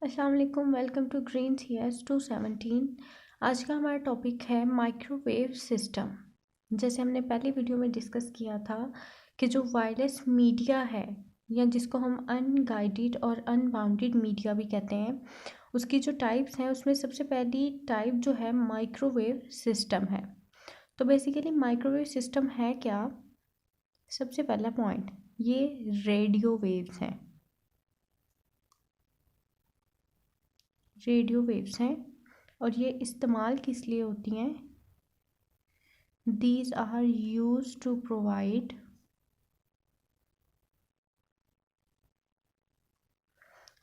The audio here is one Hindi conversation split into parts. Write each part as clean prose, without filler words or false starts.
अस्सलाम वालेकुम, वेलकम टू ग्रीन CS 217। आज का हमारा टॉपिक है माइक्रोवेव सिस्टम। जैसे हमने पहली वीडियो में डिस्कस किया था कि जो वायरलेस मीडिया है या जिसको हम अनगाइडेड और अनबाउंडेड मीडिया भी कहते हैं, उसकी जो टाइप्स हैं उसमें सबसे पहली टाइप जो है माइक्रोवेव सिस्टम है। तो बेसिकली माइक्रोवेव सिस्टम है क्या? सबसे पहला पॉइंट, ये रेडियो वेव्स हैं। रेडियो वेव्स हैं और ये इस्तेमाल किस लिए होती हैं? These are use to provide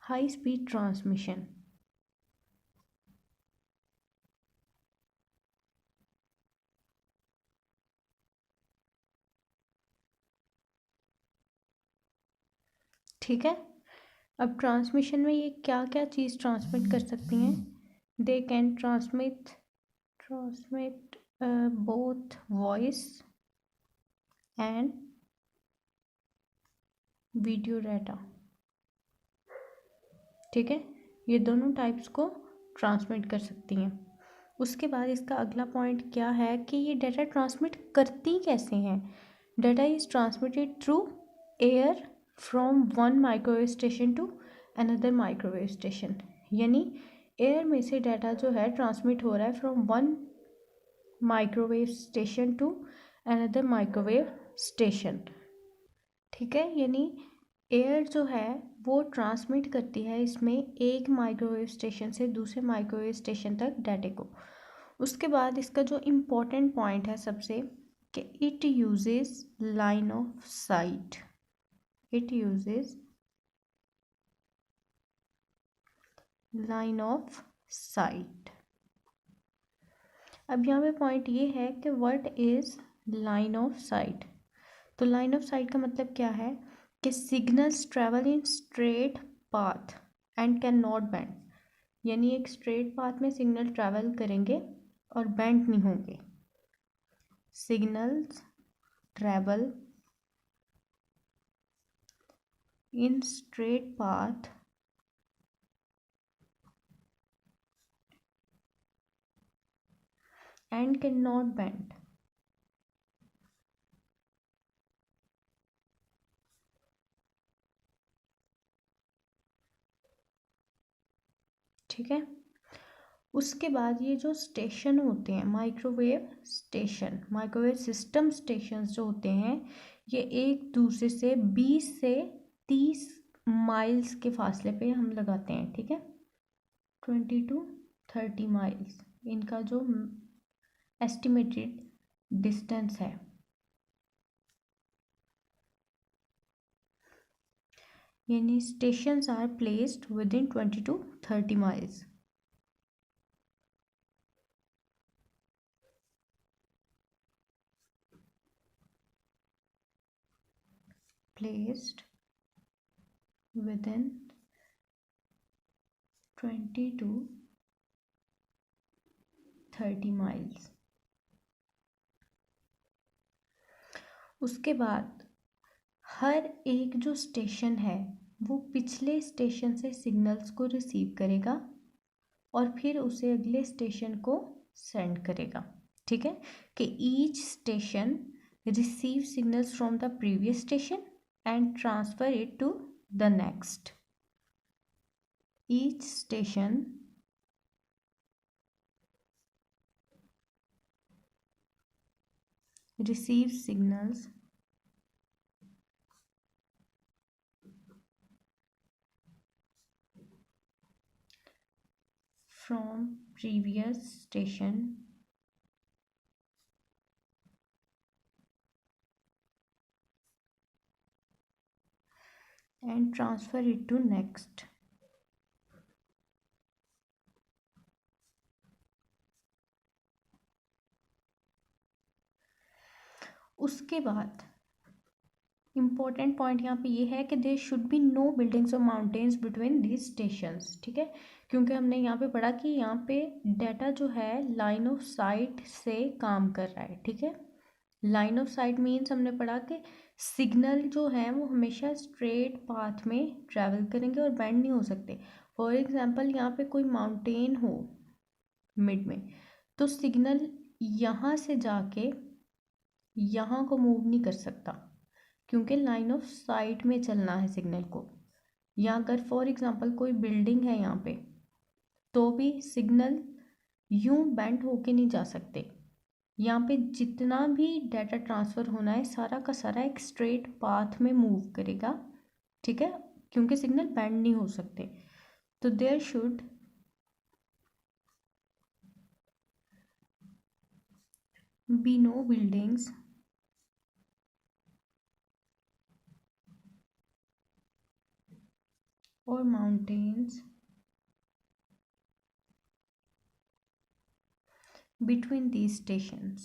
high speed transmission. ठीक है, अब ट्रांसमिशन में ये क्या क्या चीज़ ट्रांसमिट कर सकती हैं? They can transmit both voice and video data. ठीक है, ये दोनों टाइप्स को ट्रांसमिट कर सकती हैं। उसके बाद इसका अगला पॉइंट क्या है कि ये डाटा ट्रांसमिट करती कैसे हैं? Data is transmitted through air from one microwave station to another microwave station. यानी एयर में से डाटा जो है ट्रांसमिट हो रहा है from one microwave station to another microwave station. ठीक है, यानी एयर जो है वो ट्रांसमिट करती है इसमें एक माइक्रोवेव स्टेशन से दूसरे माइक्रोवेव स्टेशन तक डाटे को। उसके बाद इसका जो इम्पोर्टेंट पॉइंट है सबसे, कि it uses line of site. It uses line of site. अब यहाँ पे पॉइंट ये है कि what is line of site. तो लाइन ऑफ साइट का मतलब क्या है कि signals travel in straight path and can not bend. यानी एक स्ट्रेट पाथ में सिग्नल ट्रैवल करेंगे और बेंड नहीं होंगे। Signals travel in straight path and can not bend. ठीक है, उसके बाद ये जो स्टेशन होते हैं microwave station, microwave system stations जो होते हैं, ये एक दूसरे से 20 से 30 माइल्स के फासले पे हम लगाते हैं। ठीक है, 20 to 30 माइल्स इनका जो एस्टिमेटेड डिस्टेंस है। यानी stations are placed within 20 to 30 miles. Placed within 20 to 30 miles. उसके बाद हर एक जो स्टेशन है वो पिछले स्टेशन से सिग्नल्स को रिसीव करेगा और फिर उसे अगले स्टेशन को सेंड करेगा। ठीक है, कि each station receive signals from the previous station and transfer it to the next. Each station receives signals from previous station and transfer it to next। उसके बाद इम्पोर्टेंट पॉइंट यहाँ पे ये है कि there should be no buildings और माउंटेन्स बिटवीन दीज स्टेशंस। ठीक है, क्योंकि हमने यहाँ पे पढ़ा कि यहाँ पे डाटा जो है लाइन ऑफ साइट से काम कर रहा है। ठीक है, लाइन ऑफ साइट मीन्स हमने पढ़ा कि सिग्नल जो है वो हमेशा स्ट्रेट पाथ में ट्रैवल करेंगे और बेंड नहीं हो सकते। फॉर एग्जांपल यहाँ पे कोई माउंटेन हो मिड में, तो सिग्नल यहाँ से जाके यहाँ को मूव नहीं कर सकता, क्योंकि लाइन ऑफ साइट में चलना है सिग्नल को। या अगर फॉर एग्जांपल कोई बिल्डिंग है यहाँ पे, तो भी सिग्नल यूं बेंड होके नहीं जा सकते। यहाँ पे जितना भी डाटा ट्रांसफ़र होना है सारा का सारा एक स्ट्रेट पाथ में मूव करेगा, ठीक है, क्योंकि सिग्नल बेंड नहीं हो सकते। तो there should be no buildings और माउंटेन्स between these stations।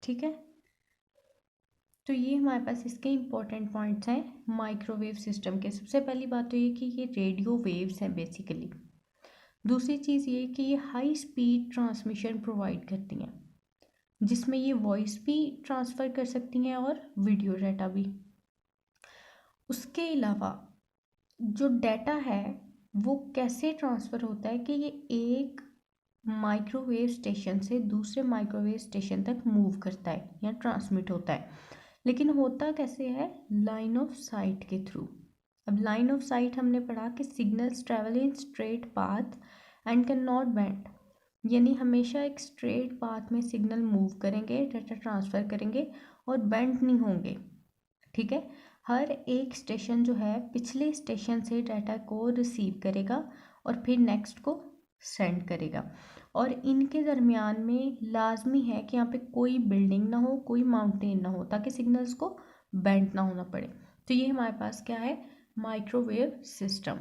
ठीक है, तो ये हमारे पास इसके इम्पोर्टेंट पॉइंट्स हैं माइक्रोवेव सिस्टम के। सबसे पहली बात तो ये कि ये रेडियो वेव्स हैं बेसिकली। दूसरी चीज़ ये कि ये हाई स्पीड ट्रांसमिशन प्रोवाइड करती हैं, जिसमें ये वॉइस भी ट्रांसफ़र कर सकती हैं और वीडियो डाटा भी। उसके अलावा जो डाटा है वो कैसे ट्रांसफ़र होता है कि ये एक माइक्रोवेव स्टेशन से दूसरे माइक्रोवेव स्टेशन तक मूव करता है या ट्रांसमिट होता है। लेकिन होता कैसे है? लाइन ऑफ साइट के थ्रू। अब लाइन ऑफ साइट हमने पढ़ा कि signals travel in straight path and can not bend, यानी हमेशा एक स्ट्रेट पाथ में सिग्नल मूव करेंगे, डाटा ट्रांसफ़र करेंगे और बेंड नहीं होंगे। ठीक है, हर एक स्टेशन जो है पिछले स्टेशन से डाटा को रिसीव करेगा और फिर नेक्स्ट को सेंड करेगा। और इनके दरमियान में लाजमी है कि यहाँ पे कोई बिल्डिंग ना हो, कोई माउंटेन ना हो, ताकि सिग्नल्स को बेंड ना होना पड़े। तो ये हमारे पास क्या है? Microwave system.